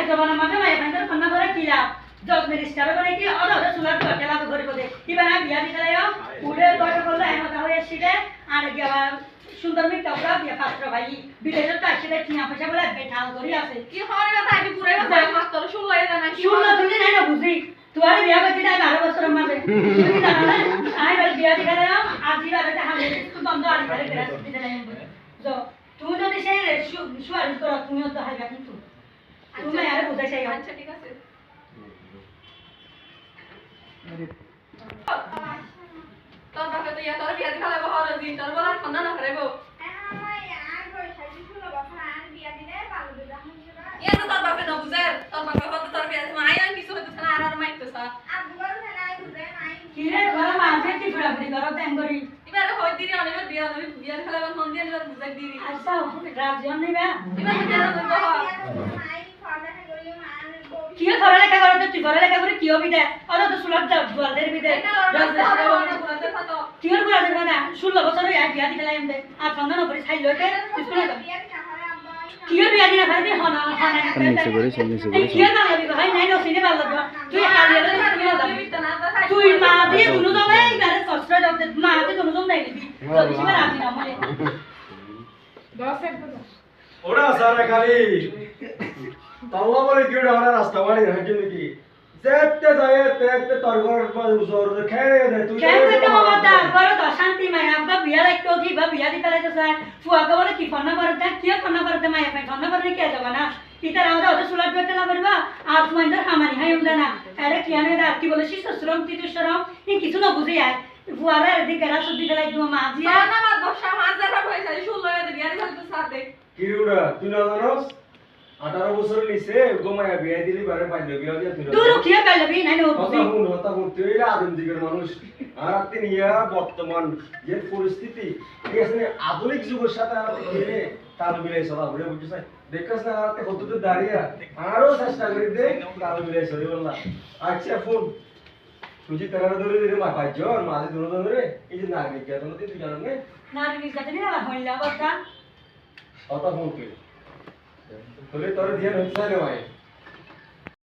জবানা মাঝে মাই এখান থেকে ফোন করে কি লাভ জব মিনিস্টার করে কি অদর সুলার তো খেলা তো করে করে কিবা না বিয়া দিলাও উড়ে গড় করলে এমন হয়ে আসিলে আর গিয়া সুন্দর মিট কাপড়া বিয়া পাত্র ভাই বিদেশের তো আসিলে টিয়া পয়সা বলে বেঠাল করি আছে কি হরে কথা আমি পুরো কথা মাত্র শুনলাই না কি শুনলা তুমি নাই না বুঝি তুয়ারে বিয়া করছি না 12 বছর মাঝে তুমি জানো না আই বল বিয়া দিলাও আজি বারে হালে তো বন্ধ আর করে গ্রাস দিলাম তো তুমি যদি সেই সুয়ারিশ করো তুমিও তো হাইবা কিন্তু তুমি আরে বুঝাই চাই আচ্ছা ঠিক আছে তোর বাপে তো ইয়া তোর বিয়া দিলা বহর দিন তোর বলার ফোন না করেবো ইয়া তো তোর বাপে না বুঝে তোর বাপে হতো তোর বিয়া দিমা আইন কিছু হতো না আর মাইতেছা কি রে ঘরে মাঝে কি ফুরাফুরি করো তেম করি এবারে হই দিরি অনেক বিয়া বিয়া খেলা ফোন দিয়ে এবার বুঝাই দিরি আচ্ছা রাজন নিবা এবার তো জানো তো কি পড়ালেখা করো তো তুই পড়ালেখা করে কি হবি দে অত তো সুলভ যাব জলদের বিদে কি ওর করে দেব না 16 বছর হই বিয়া দি ফেলাই এমদে আর সন্ধান করে ছাই লইতে স্কুলে যাব কি ওর বিয়া দিনা ফেলাই হনা হনা এই কি না লাগি ভাই নাই না সিনে ভালো লাগবে তুই হারিয়ে গেলে স্কুলে যাবি তুই মা দিয়ে দুনো যাবে গারে কষ্ট যাবে মা দিয়ে দুনো যাবে নাই দিবি তো বেশি বার আসি না মানে 10 এক ওরা সারা খালি তাওয়া বলে কি ওরা রাস্তা বাড়ি হাঁটি নাকি যেতে যায় তেতে তরগর জোর খেয়ে দে তুই কেন তো বাবা বড় তো শান্তি মাই আমগা বিয়া রাখতো কি বা বিয়া দি ফেলাই তো স্যার ফুয়া কা বলে কি ফোন নাম্বার দা কি ফোন নাম্বার দে মাই ফোন নাম্বার নে কে যাবা না ইতার আমাদের ওদের সুলাট বেতে না করবা আর তোমার ইন্দর খামারি হাই উন্দা না আরে কি আনে দা কি বলে শিশু শ্রম তিতুশ্রম এই কিছু না বুঝি আয় ফুয়ারে এদিকে গেরা সুদি ফেলাই দুয়া মা জিয়া না মা 10,000 হয়ে যায় শুনলো এত বিয়া দিলা তো সাথে কি ওরা তুই না জানোস 18 বছর নিছে গোমায়া বিয়া দিলি বারে পাইলো বিয়া দিয়া তুই তুই কি পাইলবি নাই নো বুঝি হতা হুন তুই আদিম যুগের মানুষ আর আপনি নিয়া বর্তমান যে পরিস্থিতি ঠিক আছে আধুনিক যুগের সাথে আর কি তাল মিলাই চলা বলে বুঝছিস দেখাস না আর কত তো দাঁড়িয়ে আরো চেষ্টা করি দে তাল মিলাই চলি বললা আচ্ছা ফোন তুই তারা ধরে দিলে মা পাইজন মাঝে ধরে ধরে এই যে নাগরিক কেন তুই জানো না নারী জাতি না হইলা বাবা হতা ফোন তুই তোরে তোর ধ্যান হচ্ছে না ভাই